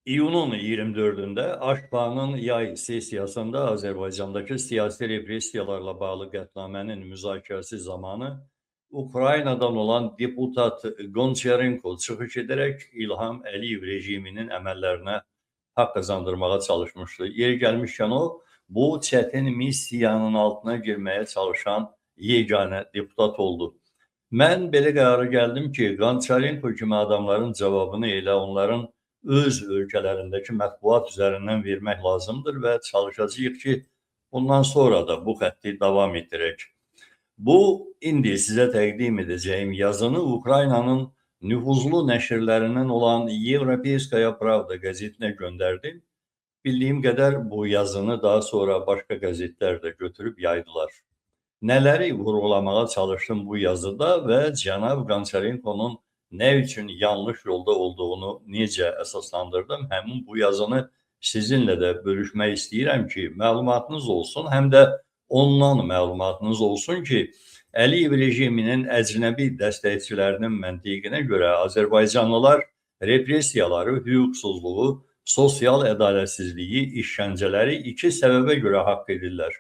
İyunun 24'ünde AŞPA'nın yay sesiyasında Azərbaycandakı siyasi repressiyalarla bağlı qətnamənin müzakirəsi zamanı Ukraynadan olan deputat Gonçarenko çıxış edərək İlham Əliyev rejiminin əməllərinə haqq qazandırmağa çalışmışdı. Yeri gəlmişkən o, bu çətin missiyanın altına girməyə çalışan yeganə deputat oldu. Mən belə qərara gəldim ki, Gonçarenko kimi adamların cavabını elə onların öz ölkələrindəki mətbuat üzərindən vermək lazımdır və çalışacağıq ki, bundan sonra da bu xətti davam etdirək. Bu, indi sizə təqdim edəcəyim yazını Ukraynanın nüfuzlu nəşrlərindən olan Yevropeyskaya Pravda qəzetinə göndərdim. Bildiyim qədər bu yazını daha sonra başqa qəzetlər də götürüb yaydılar. Nələri vurğulamağa çalışdım bu yazıda və cənab Gonçarenkonun nə üçün yanlış yolda olduğunu necə əsaslandırdım, həmin bu yazını sizinlə də bölüşmək istəyirəm ki, məlumatınız olsun, həm də ondan məlumatınız olsun ki, Əliyev rejiminin əcnəbi dəstəkçilərinin məntiqinə görə Azərbaycanlılar repressiyaları, hüquqsuzluğu, sosial ədalətsizliyi, işgəncələri iki səbəbə görə haqq edirlər.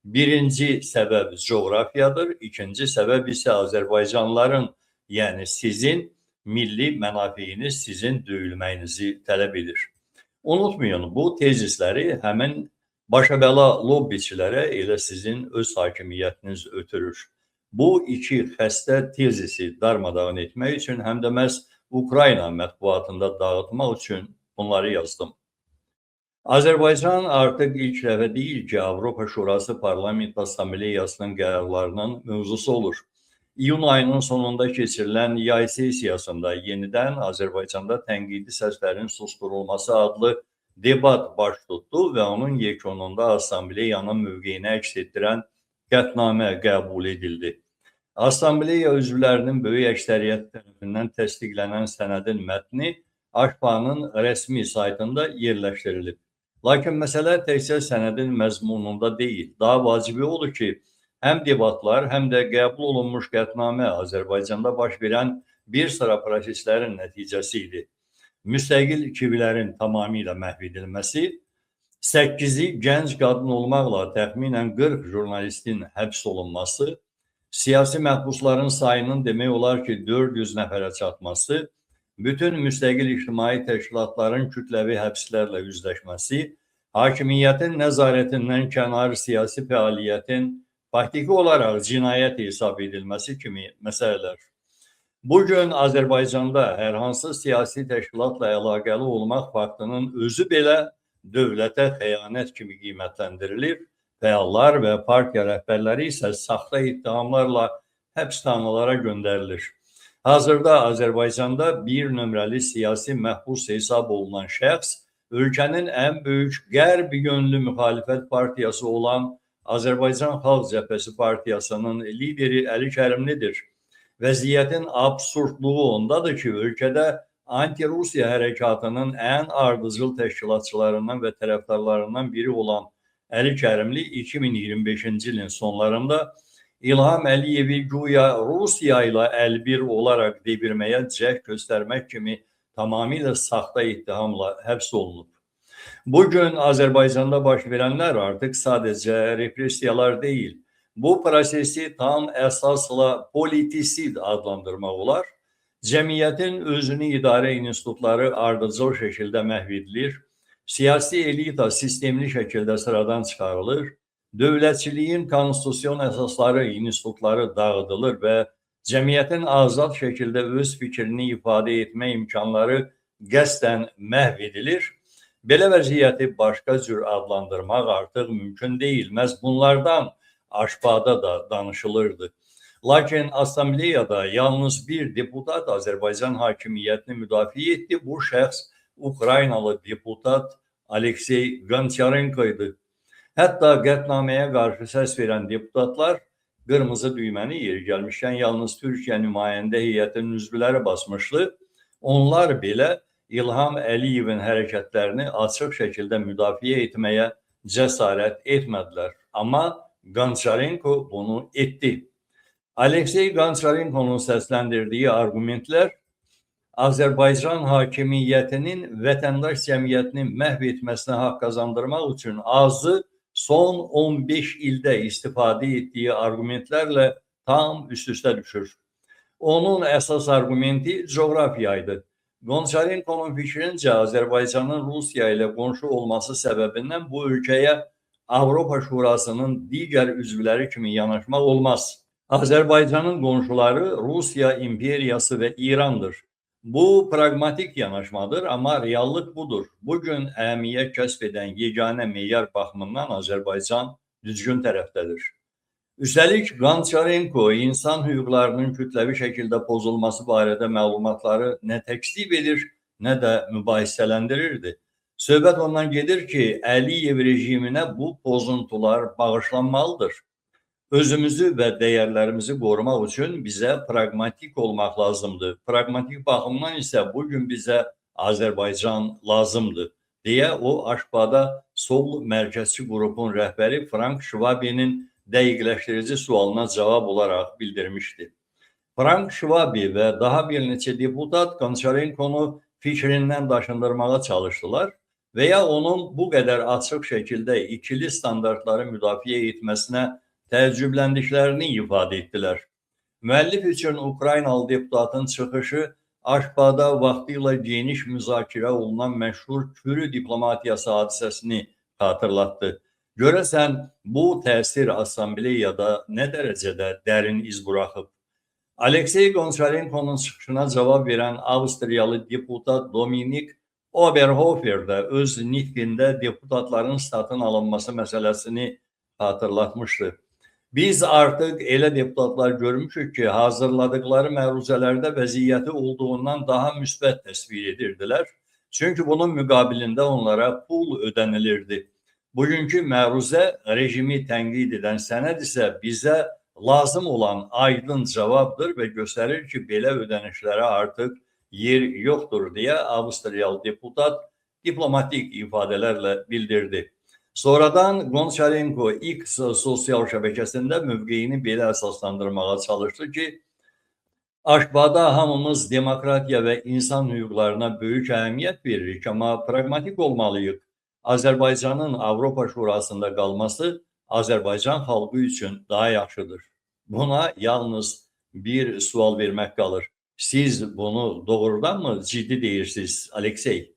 Birinci səbəb coğrafiyadır, ikinci səbəb isə Azərbaycanlıların, yəni sizin milli mənafeyiniz sizin döyülməyinizi tələb edir. Unutmayın, bu tezisləri həmin başabəla lobbiçilərə elə sizin öz hakimiyyətiniz ötürür. Bu iki xəstə tezisi darmadağın etmək üçün həm də məhz Ukrayna mətbuatında dağıtmaq üçün bunları yazdım. Azərbaycan artıq ilk dəfə deyil ki, Avropa Şurası Parlament Assambleyasının qərarlarının mövzusu olur. İyun ayının sonunda keçirilən yay sesiyasında yenidən Azərbaycanda tənqidi səslərin susturulması adlı debat baş tutdu və onun yekununda Assambleyanın mövqeyini əks etdirən qətnamə qəbul edildi. Assambleya üzvlərinin böyük əksəriyyət tərəfindən təsdiqlənən sənədin mətni AŞPA'nın rəsmi saytında yerləşdirilib. Lakin məsələ təkcə sənədin məzmununda deyil. Daha vacibi odur ki, həm debatlar, həm də qəbul olunmuş qətnamə Azərbaycanda baş verən bir sıra proseslərin nəticəsi idi. Müstəqil kivilərin tamamilə məhv edilməsi, 8-i gənc qadın olmaqla təxminən 40 jurnalistin həbs olunması, siyasi məhbusların sayının demək olar ki, 400 nəfərə çatması, bütün müstəqil ictimai təşkilatların kütləvi həbslərlə üzləşməsi, hakimiyyətin nəzarətindən kənar siyasi fəaliyyətin faktiki olaraq cinayət hesab edilməsi kimi məsələlər. Bugün Azərbaycanda hər hansı siyasi təşkilatla əlaqəli olmaq faktının özü belə dövlətə xəyanət kimi qiymətləndirilir. Fəallar və partiya rəhbərləri isə saxta ittihamlarla həbsxanalara göndərilir. Hazırda Azərbaycanda bir nömrəli siyasi məhbus hesab olunan şəxs ölkənin ən böyük qərb yönlü müxalifət partiyası olan Azərbaycan Xalq Cəbhəsi partiyasının lideri Əli Kərimlidir. Vəziyyətin absurdluğu ondadır ki, ölkədə anti-Rusiya hərəkatının ən ardıcıl təşkilatçılarından və tərəfdarlarından biri olan Əli Kərimli 2025-ci ilin sonlarında İlham Əliyevi güya Rusiya ilə əlbir olaraq devirməyə cəhd göstərmək kimi tamamilə saxta ittihamla həbs olunub. Bugün Azərbaycanda baş verənlər artıq sadəcə repressiyalar deyil. Bu prosesi tam əsasla politisid adlandırmaq olar. Cəmiyyətin özünü idarə institutları ardıcıl şəkildə məhv edilir. Siyasi elita sistemli şəkildə sıradan çıxarılır, dövlətçiliyin konstitusiyon əsasları, institutları dağıdılır və cəmiyyətin azad şəkildə öz fikrini ifadə etmə imkanları qəsdən məhv edilir. Belə vəziyyəti başqa cür adlandırmaq artıq mümkün deyil. Məhz bunlardan AŞPA'da da danışılırdı. Lakin Assambleyada yalnız bir deputat Azərbaycan hakimiyyətini müdafiə etdi. Bu şəxs Ukraynalı deputat Aleksey Gonçarenko idi. Hətta qətnaməyə qarşı səs verən deputatlar qırmızı düyməni yeri gəlmişkən yalnız Türkiyə nümayəndə heyətinin üzvləri basmışdı. Onlar belə İlham Əliyevin hərəkətlərini açıq şəkildə müdafiə etməyə cəsarət etmədilər. Amma Gonçarenko bunu etdi. Aleksey Gonçarenkonun səsləndirdiyi arqumentlər Azərbaycan hakimiyyətinin vətəndaş cəmiyyətini məhv etməsinə haqq qazandırmaq üçün azı son 15 ildə istifadə etdiyi arqumentlərlə tam üst-üstə düşür. Onun əsas arqumenti coğrafiya idi. Qonçarenkonun fikrincə Azərbaycanın Rusiya ilə qonşu olması səbəbindən bu ölkəyə Avropa Şurasının digər üzvləri kimi yanaşmaq olmaz. Azərbaycanın qonşuları Rusiya imperiyası və İrandır. Bu pragmatik yanaşmadır, amma reallıq budur. Bugün əhəmiyyət kəsb edən yeganə meyar baxımından Azərbaycan düzgün tərəfdədir. Üstəlik, Qonçarenko insan hüquqlarının kütləvi şəkildə pozulması barədə məlumatları nə təkzib edir, nə də mübahisələndirirdi. Söhbət ondan gedir ki, Əliyev rejiminə bu pozuntular bağışlanmalıdır. Özümüzü və dəyərlərimizi qorumaq üçün bizə pragmatik olmaq lazımdır. Pragmatik baxımdan isə bugün bizə Azərbaycan lazımdır, deyə o Aşbada sol mərkəzçi qrupun rəhbəri Frank Şvabinin dəqiqləşdirici sualına cavab olaraq bildirmişdi. Frank Şvabi və daha bir neçə deputat Qonçarenkonu fikrindən daşındırmağa çalışdılar və ya onun bu qədər açıq şəkildə ikili standartları müdafiə etməsinə təəccübləndiklərini ifadə etdilər. Müəllif üçün Ukraynalı deputatın çıxışı Aşbada vaxtilə geniş müzakirə olunan məşhur Kürü diplomatiyası hadisəsini xatırlatdı. Görəsən, bu təsir assambleyada nə dərəcədə dərin iz buraxıb? Aleksey Qonçarenkonun çıxışına cavab verən Avstriyalı deputat Dominik Oberhofer də öz nitqində deputatların statın alınması məsələsini xatırlatmışdı. Biz artıq elə deputatlar görmüşük ki, hazırladıkları məruzələrdə vəziyyəti olduğundan daha müsbət təsvir edirdilər. Çünki bunun müqabilində onlara pul ödənilirdi. Bugünkü məruzə rejimi tənqid edən sənəd isə bizə lazım olan aydın cavabdır və göstərir ki, belə ödənişlərə artıq yer yoxdur, deyə Avstriyalı deputat diplomatik ifadələrlə bildirdi. Sonradan Qonçarenko X sosial şəbəkəsində mövqeyini belə əsaslandırmağa çalışdı ki, Aşbada hamımız demokratiya və insan hüquqlarına böyük əhəmiyyət veririk, amma pragmatik olmalıyıq. Azərbaycanın Avropa Şurasında qalması Azərbaycan xalqı üçün daha yaxşıdır. Buna yalnız bir sual vermək qalır. Siz bunu doğrudan mı ciddi deyirsiniz, Aleksey?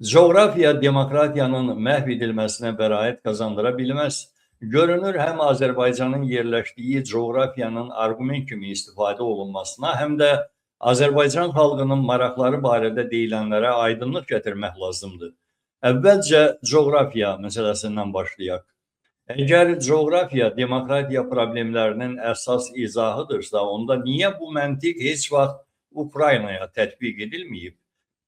Coğrafiya demokratiyanın məhv edilməsinə bəraət qazandıra bilməz. Görünür, həm Azərbaycanın yerləşdiyi coğrafiyanın arqument kimi istifadə olunmasına, həm də Azərbaycan xalqının maraqları barədə deyilənlərə aydınlıq gətirmək lazımdır. Əvvəlcə coğrafiya məsələsindən başlayaq. Əgər coğrafiya demokratiya problemlərinin əsas izahıdırsa, onda niyə bu məntiq heç vaxt Ukraynaya tətbiq edilməyib?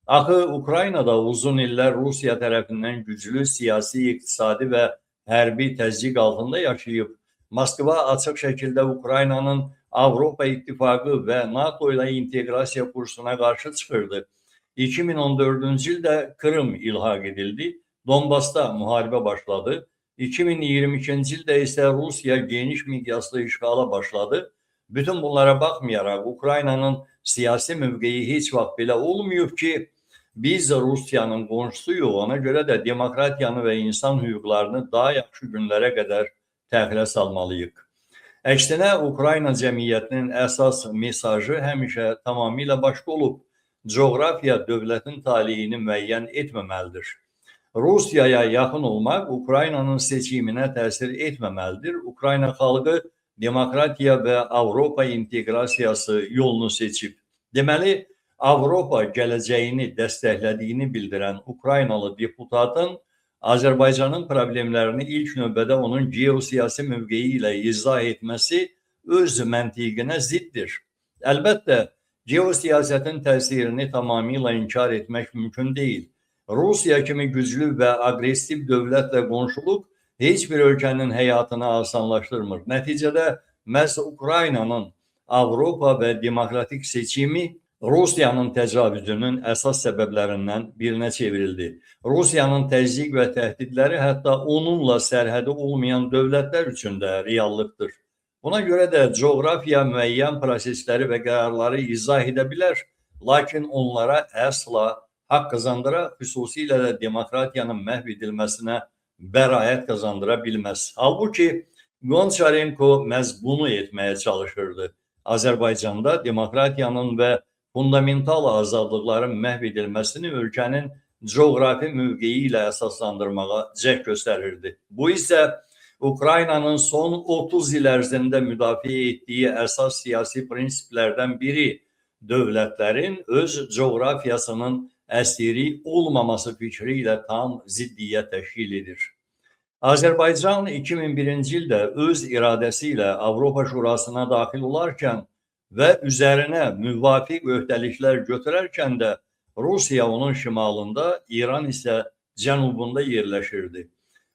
Axı, Ukraynada uzun illər Rusiya tərəfindən güclü siyasi, iqtisadi və hərbi təzyiq altında yaşayıb. Moskva açıq şəkildə Ukraynanın Avropa İttifaqı və NATO ilə inteqrasiya kursuna qarşı çıxırdı. 2014-cü ildə Krım ilhaq edildi, Donbasda müharibə başladı. 2022-ci ildə isə Rusiya geniş miqyaslı işğala başladı. Bütün bunlara baxmayaraq, Ukraynanın siyasi mövqeyi heç vaxt belə olmayıb ki, biz Rusiyanın qonşusuyuq, ona görə də demokratiyanı və insan hüquqlarını daha yaxşı günlərə qədər təxirə salmalıyıq. Əksinə, Ukrayna cəmiyyətinin əsas mesajı həmişə tamamilə başqa olub. Coğrafiya dövlətin taleyini müəyyən etməməlidir. Rusiyaya yaxın olmaq Ukraynanın seçiminə təsir etməməlidir. Ukrayna xalqı demokratiya və Avropa inteqrasiyası yolunu seçib. Deməli, Avropa gələcəyini dəstəklədiyini bildirən Ukraynalı deputatın Azərbaycanın problemlərini ilk növbədə onun geosiyasi mövqeyi ilə izah etməsi öz məntiqinə ziddir. Əlbəttə, geosiyasətin təsirini tamamilə inkar etmək mümkün deyil. Rusiya kimi güclü və aqressiv dövlətlə qonşuluq heç bir ölkənin həyatını asanlaşdırmır. Nəticədə məhz Ukraynanın Avropa və demokratik seçimi Rusiyanın təcavüzünün əsas səbəblərindən birinə çevrildi. Rusiyanın təzyiq və təhdidləri hətta onunla sərhədi olmayan dövlətlər üçün də reallıqdır. Buna görə də coğrafiya müəyyən prosesləri və qərarları izah edə bilər, Lakin onlara əsla haqq qazandıra, xüsusilə də demokratiyanın məhv edilməsinə bəraət qazandıra bilməz. Halbuki Qonçarenko məhz bunu etməyə çalışırdı. Azərbaycanda demokratiyanın və fundamental azadlıqların məhv edilməsini ölkənin coğrafi mövqeyi ilə əsaslandırmağa cəhd göstərirdi. Bu isə Ukraynanın son 30 il ərzində müdafiə etdiyi əsas siyasi prinsiplərdən biri dövlətlərin öz coğrafiyasının əsiri olmaması fikri ilə tam ziddiyyət təşkil edir. Azərbaycan 2001-ci ildə öz iradəsi ilə Avropa Şurasına daxil olarkən və üzərinə müvafiq öhdəliklər götürərkən də Rusiya onun şimalında, İran isə cənubunda yerləşirdi.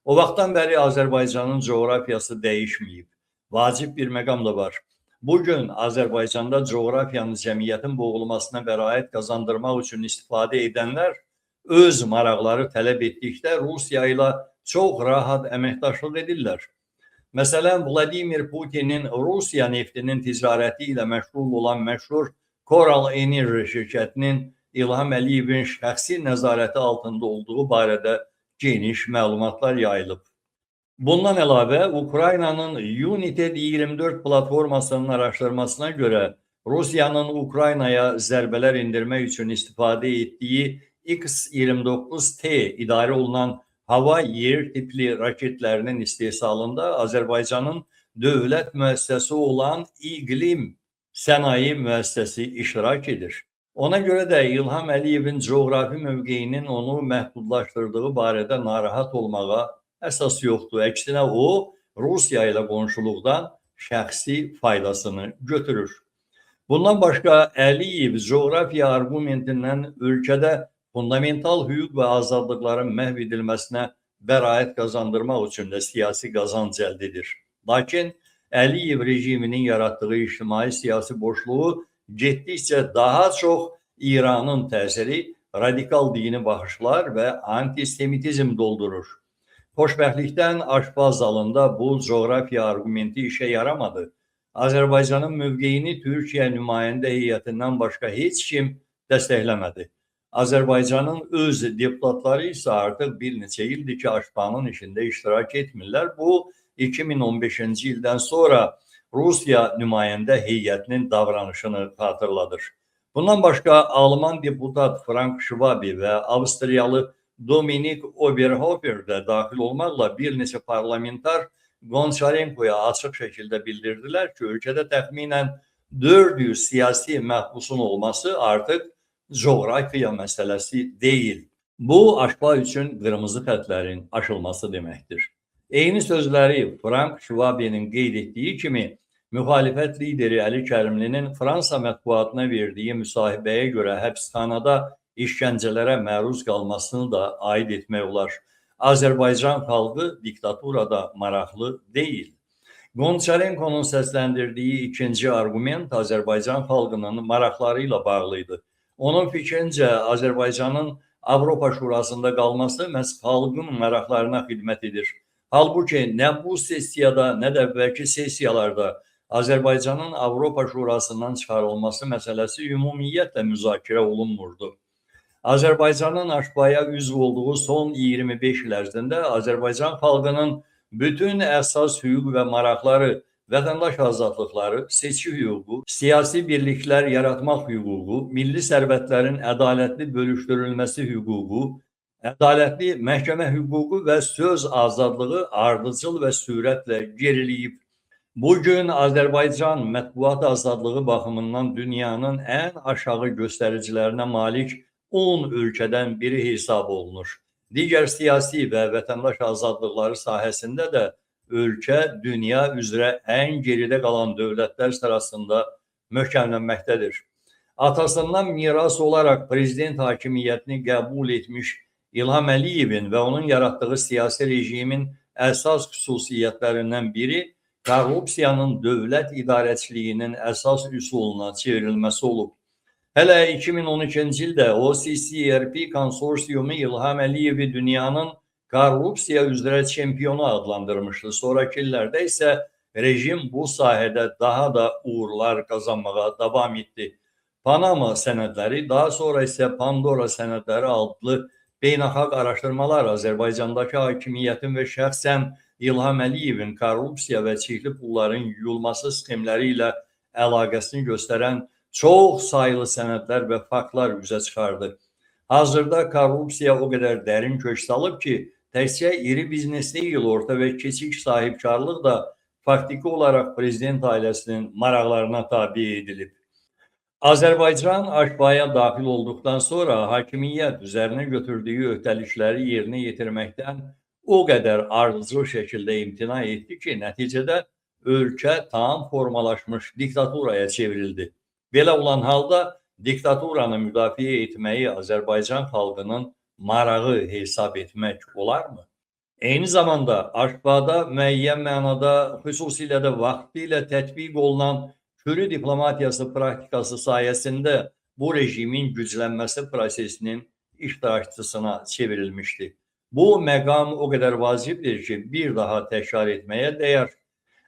O vaxtdan bəri Azərbaycanın coğrafiyası dəyişməyib. Vacib bir məqam da var. Bugün Azərbaycanda coğrafiyanın cəmiyyətin boğulmasına bəraət qazandırmaq üçün istifadə edənlər öz maraqları tələb etdikdə Rusiya ilə çox rahat əməkdaşlıq edirlər. Məsələn, Vladimir Putinin Rusiya neftinin ticarəti ilə məşğul olan məşhur Coral Energy şirkətinin İlham Əliyevin şəxsi nəzarəti altında olduğu barədə geniş məlumatlar yayılıb. Bundan əlavə, Ukraynanın United 24 platformasının araşdırmasına görə Rusiyanın Ukraynaya zərbələr indirmək üçün istifadə etdiyi X-29T idarə olunan hava yer tipli raketlərinin istehsalında Azərbaycanın dövlət müəssisəsi olan İqlim Sənaye Müəssisəsi iştirak edir. Ona görə də İlham Əliyevin coğrafi mövqeyinin onu məhdudlaşdırdığı barədə narahat olmağa əsas yoxdur. Əksinə o, Rusiya ilə qonşuluqdan şəxsi faydasını götürür. Bundan başqa Əliyev coğrafiya argumentindən ölkədə fundamental hüquq və azadlıqların məhv edilməsinə bəraət qazandırmaq üçün də siyasi qazanc əldə edir. Lakin Əliyev rejiminin yaratdığı ictimai siyasi boşluğu getdikcə daha çox İranın təsiri, radikal dini baxışlar və antisemitizm doldurur. Xoşbəxtlikdən aşpaz zalında bu coğrafiya argumenti işə yaramadı. Azərbaycanın mövqeyini Türkiyə nümayəndə heyətindən başqa heç kim dəstəkləmədi. Azərbaycanın öz deputatları isə artıq bir neçə ildir ki, aşpanın işində iştirak etmirlər. Bu, 2015-ci ildən sonra Rusiya nümayəndə heyətinin davranışını xatırladır. Bundan başqa Alman deputat Frank Schwabi və Avstriyalı Dominik Oberhofer də daxil olmaqla bir neçə parlamentar Qonçarenkoya açıq şəkildə bildirdilər ki, ölkədə təxminən 400 siyasi məhbusun olması artıq coğrafiya məsələsi deyil. Bu, aşpa üçün qırmızı xətlərin aşılması deməkdir. Eyni sözləri Frank Schwabinin qeyd etdiyi kimi, müxalifət lideri Əli Kərimlinin Fransa mətbuatına verdiyi müsahibəyə görə həbsxanada işgəncələrə məruz qalmasını da aid etmək olar. Azərbaycan xalqı diktaturada maraqlı deyil. Qonçarenkonun səsləndirdiyi ikinci argument Azərbaycan xalqının maraqları ilə bağlıydı. Onun fikrincə, Azərbaycanın Avropa Şurasında qalması məhz xalqın maraqlarına xidmət edir. Halbuki nə bu sessiyada, nə də əvvəlki sessiyalarda Azərbaycanın Avropa Şurasından çıxarılması məsələsi ümumiyyətlə müzakirə olunmurdu. Azərbaycanın aşpaya üzv olduğu son 25 il ərzində Azərbaycan xalqının bütün əsas hüquq və maraqları, vətəndaş azadlıqları, seçki hüququ, siyasi birliklər yaratmaq hüququ, milli sərvətlərin ədalətli bölüşdürülməsi hüququ, ədalətli məhkəmə hüququ və söz azadlığı ardıcıl və sürətlə geriləyib. Bugün Azərbaycan mətbuat azadlığı baxımından dünyanın ən aşağı göstəricilərinə malik 10 ölkədən biri hesab olunur. Digər siyasi və vətəndaş azadlıqları sahəsində də ölkə dünya üzrə ən geridə qalan dövlətlər sırasında möhkəmlənməkdədir. Atasından miras olaraq prezident hakimiyyətini qəbul etmiş İlham Əliyevin və onun yaratdığı siyasi rejimin əsas xüsusiyyətlərindən biri korrupsiyanın dövlət idarəçiliyinin əsas üsuluna çevrilməsi olub. Hələ 2012-ci ildə OCCRP konsorsiyumu İlham Əliyevi dünyanın korrupsiya üzrə çempionu adlandırmışdı. Sonraki illərdə isə rejim bu sahədə daha da uğurlar qazanmağa davam etdi. Panama sənədləri, daha sonra isə Pandora sənədləri adlı beynəlxalq araşdırmalar Azərbaycandakı hakimiyyətin və şəxsən İlham Əliyevin korrupsiya və çirkli pulların yuyulması sxemləri ilə əlaqəsini göstərən çox saylı sənədlər və faktlar üzə çıxardı. Hazırda korrupsiya o qədər dərin kök salıb ki, təkcə iri biznes deyil, orta və kiçik sahibkarlıq da faktiki olaraq prezident ailəsinin maraqlarına tabi edilib. Azərbaycan aşbaya daxil olduqdan sonra hakimiyyət üzərinə götürdüyü öhdəlikləri yerinə yetirməkdən o qədər ardıcıl şəkildə imtina etdi ki, nəticədə ölkə tam formalaşmış diktaturaya çevrildi. Belə olan halda diktaturanı müdafiə etməyi Azərbaycan xalqının marağı hesab etmək olarmı? Eyni zamanda aşbada müəyyən mənada, xüsusilə də vaxtilə tətbiq olunan Kürü diplomatiyası praktikası sayəsində bu rejimin güclənməsi prosesinin iştirakçısına çevrilmişdi. Bu məqam o qədər vacibdir ki, bir daha təkrar etməyə dəyər.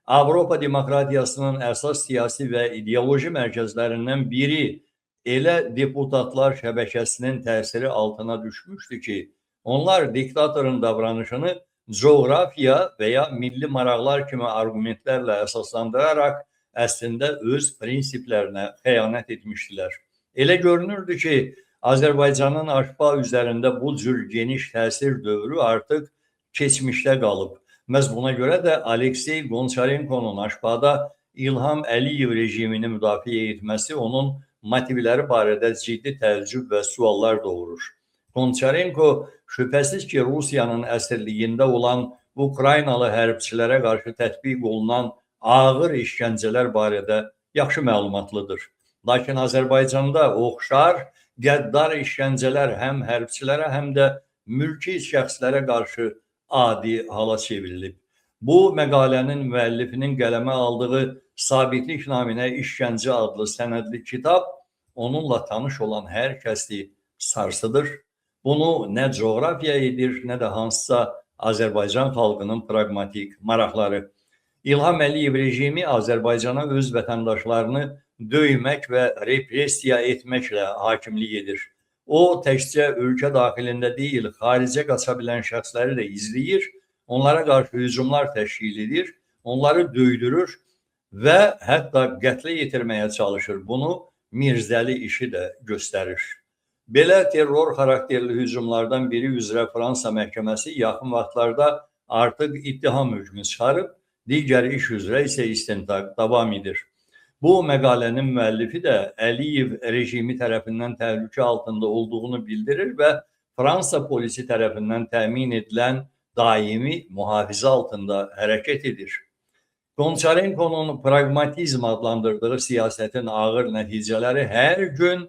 Avropa demokratiyasının əsas siyasi və ideoloji mərkəzlərindən biri elə deputatlar şəbəkəsinin təsiri altına düşmüşdü ki, onlar diktatorun davranışını coğrafiya və ya milli maraqlar kimi argumentlərlə əsaslandıraraq əslində öz prinsiplərinə xəyanət etmişdilər. Elə görünürdü ki, Azərbaycanın aşba üzərində bu cür geniş təsir dövrü artıq keçmişdə qalıb. Məhz buna görə də Aleksey Qonçarenkonun aşbada İlham Əliyev rejimini müdafiə etməsi onun motivləri barədə ciddi təəccüb və suallar doğurur. Qonçarenko şübhəsiz ki, Rusiyanın əsirliyində olan Ukraynalı hərbçilərə qarşı tətbiq olunan ağır işgəncələr barədə yaxşı məlumatlıdır. Lakin Azərbaycanda oxşar qəddar işgəncələr həm hərbçilərə, həm də mülki şəxslərə qarşı adi hala çevrilib. Bu məqalənin müəllifinin qələmə aldığı Sabitlik naminə İşgəncə adlı sənədli kitab onunla tanış olan hər kəsi sarsıdır. Bunu nə coğrafiya edir, nə də hansısa Azərbaycan xalqının praqmatik maraqları. İlham Əliyev rejimi Azərbaycana öz vətəndaşlarını döymək və repressiya etməklə hakimlik edir. O, təkcə ölkə daxilində deyil, xaricə qaça bilən şəxsləri də izləyir, onlara qarşı hücumlar təşkil edir, onları döydürür və hətta qətlə yetirməyə çalışır. Bunu Mirzəli işi də göstərir. Belə terror xarakterli hücumlardan biri üzrə Fransa məhkəməsi yaxın vaxtlarda artıq ittiham hökmü çıxarıb, digər iş üzrə isə istintaq davam edir. Bu məqalənin müəllifi də Əliyev rejimi tərəfindən təhlükə altında olduğunu bildirir və Fransa polisi tərəfindən təmin edilən daimi mühafizə altında hərəkət edir. Qonçarenkonun praqmatizm adlandırdığı siyasətin ağır nəticələri hər gün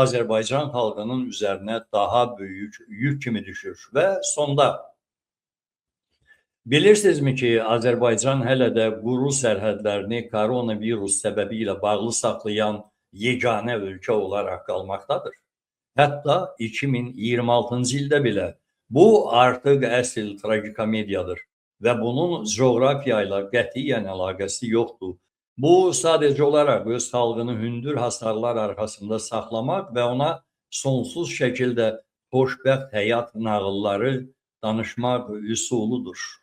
Azərbaycan xalqının üzərinə daha böyük yük kimi düşür və sonda bilirsinizmi ki, Azərbaycan hələ də quru sərhədlərini koronavirus səbəbilə bağlı saxlayan yeganə ölkə olaraq qalmaqdadır. Hətta 2026-cı ildə belə bu artıq əsl tragikomediyadır və bunun coğrafiya ilə qətiyyən əlaqəsi yoxdur. Bu, sadəcə olaraq öz xalqını hündür hasarlar arxasında saxlamaq və ona sonsuz şəkildə xoşbəxt həyat nağılları danışmaq üsuludur.